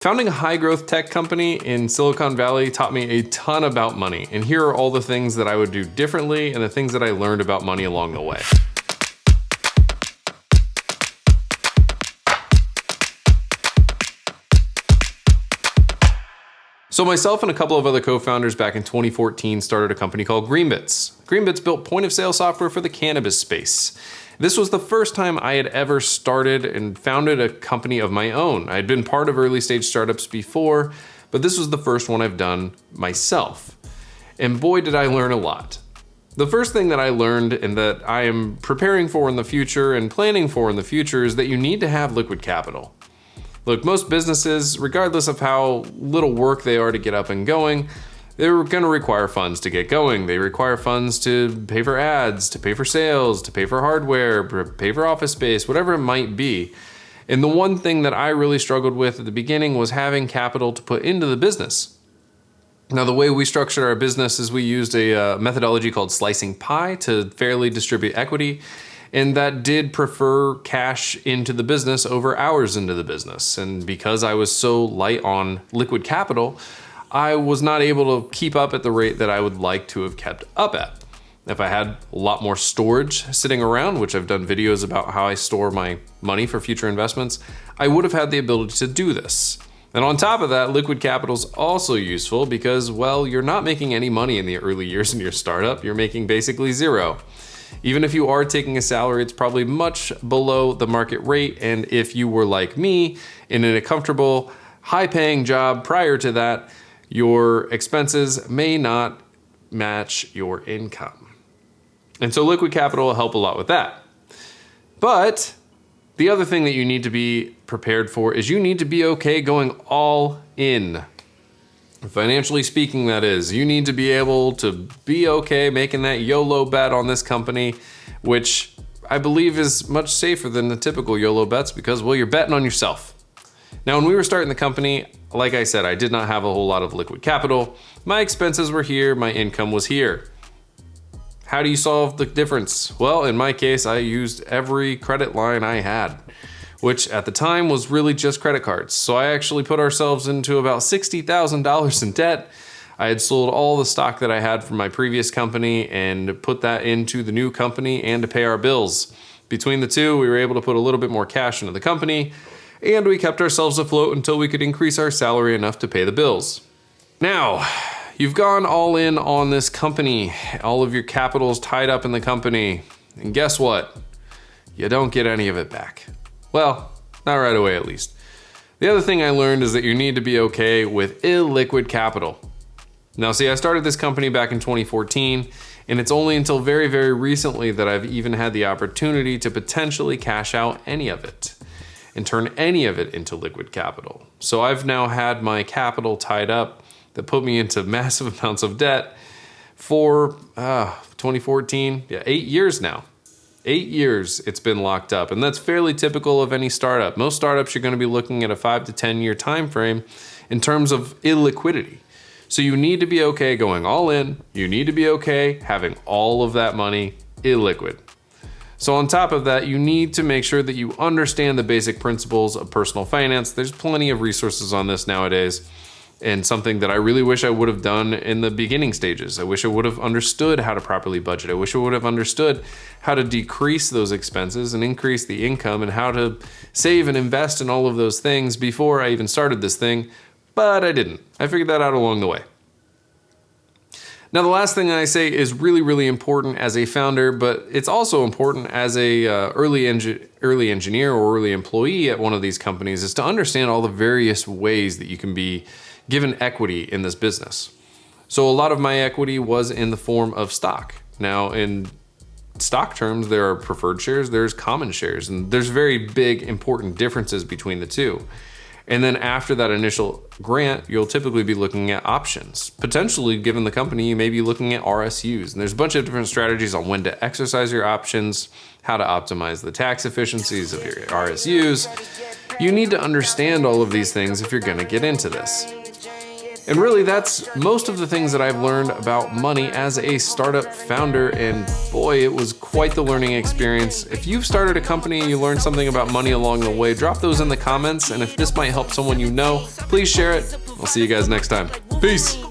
Founding a high growth tech company in Silicon Valley taught me a ton about money, and here are all the things that I would do differently and the things that I learned about money along the way. So myself and a couple of other co-founders back in 2014 started a company called Greenbits. Greenbits built point of sale software for the cannabis space. This was the first time I had ever started and founded a company of my own. I had been part of early stage startups before, but this was the first one I've done myself. And boy, did I learn a lot. The first thing that I learned and that I am preparing for in the future and planning for in the future is that you need to have liquid capital. Look, most businesses, regardless of how little work they are to get up and going, they're going to require funds to get going. They require funds to pay for ads, to pay for sales, to pay for hardware, pay for office space, whatever it might be. And the one thing that I really struggled with at the beginning was having capital to put into the business. Now, the way we structured our business is we used a methodology called slicing pie to fairly distribute equity. And that did prefer cash into the business over hours into the business. And because I was so light on liquid capital, I was not able to keep up at the rate that I would like to have kept up at. If I had a lot more storage sitting around, which I've done videos about how I store my money for future investments, I would have had the ability to do this. And on top of that, liquid capital is also useful because, well, you're not making any money in the early years in your startup. You're making basically zero. Even if you are taking a salary, it's probably much below the market rate. And if you were like me and in a comfortable, high-paying job prior to that, your expenses may not match your income. And so liquid capital will help a lot with that. But the other thing that you need to be prepared for is you need to be okay going all in. Financially speaking, that is. You need to be able to be okay making that YOLO bet on this company, which I believe is much safer than the typical YOLO bets because, well, you're betting on yourself. Now, when we were starting the company, like I said, I did not have a whole lot of liquid capital. My expenses were here, my income was here. How do you solve the difference? Well, in my case, I used every credit line I had, which at the time was really just credit cards. So I actually put ourselves into about $60,000 in debt. I had sold all the stock that I had from my previous company and put that into the new company and to pay our bills. Between the two, we were able to put a little bit more cash into the company, and we kept ourselves afloat until we could increase our salary enough to pay the bills. Now, you've gone all in on this company. All of your capital is tied up in the company. And guess what? You don't get any of it back. Well, not right away at least. The other thing I learned is that you need to be okay with illiquid capital. Now see, I started this company back in 2014, and it's only until very, very recently that I've even had the opportunity to potentially cash out any of it and turn any of it into liquid capital. So I've now had my capital tied up that put me into massive amounts of debt for 2014, 8 years now. 8 years it's been locked up, and that's fairly typical of any startup. Most startups, you're going to be looking at a 5 to 10 year time frame in terms of illiquidity. So you need to be okay going all in. You need to be okay having all of that money illiquid. So on top of that, you need to make sure that you understand the basic principles of personal finance. There's plenty of resources on this nowadays, and something that I really wish I would have done in the beginning stages. I wish I would have understood how to properly budget. I wish I would have understood how to decrease those expenses and increase the income and how to save and invest in all of those things before I even started this thing, but I didn't. I figured that out along the way. Now, the last thing I say is really, really important as a founder, but it's also important as a early engineer or early employee at one of these companies, is to understand all the various ways that you can be given equity in this business. So a lot of my equity was in the form of stock. Now, in stock terms, there are preferred shares, there's common shares, and there's very big, important differences between the two. And then after that initial grant, you'll typically be looking at options. Potentially, given the company, you may be looking at RSUs. And there's a bunch of different strategies on when to exercise your options, how to optimize the tax efficiencies of your RSUs. You need to understand all of these things if you're gonna get into this. And really, that's most of the things that I've learned about money as a startup founder, and boy, it was quite the learning experience. If you've started a company and you learned something about money along the way, drop those in the comments, and if this might help someone you know, please share it. I'll see you guys next time. Peace!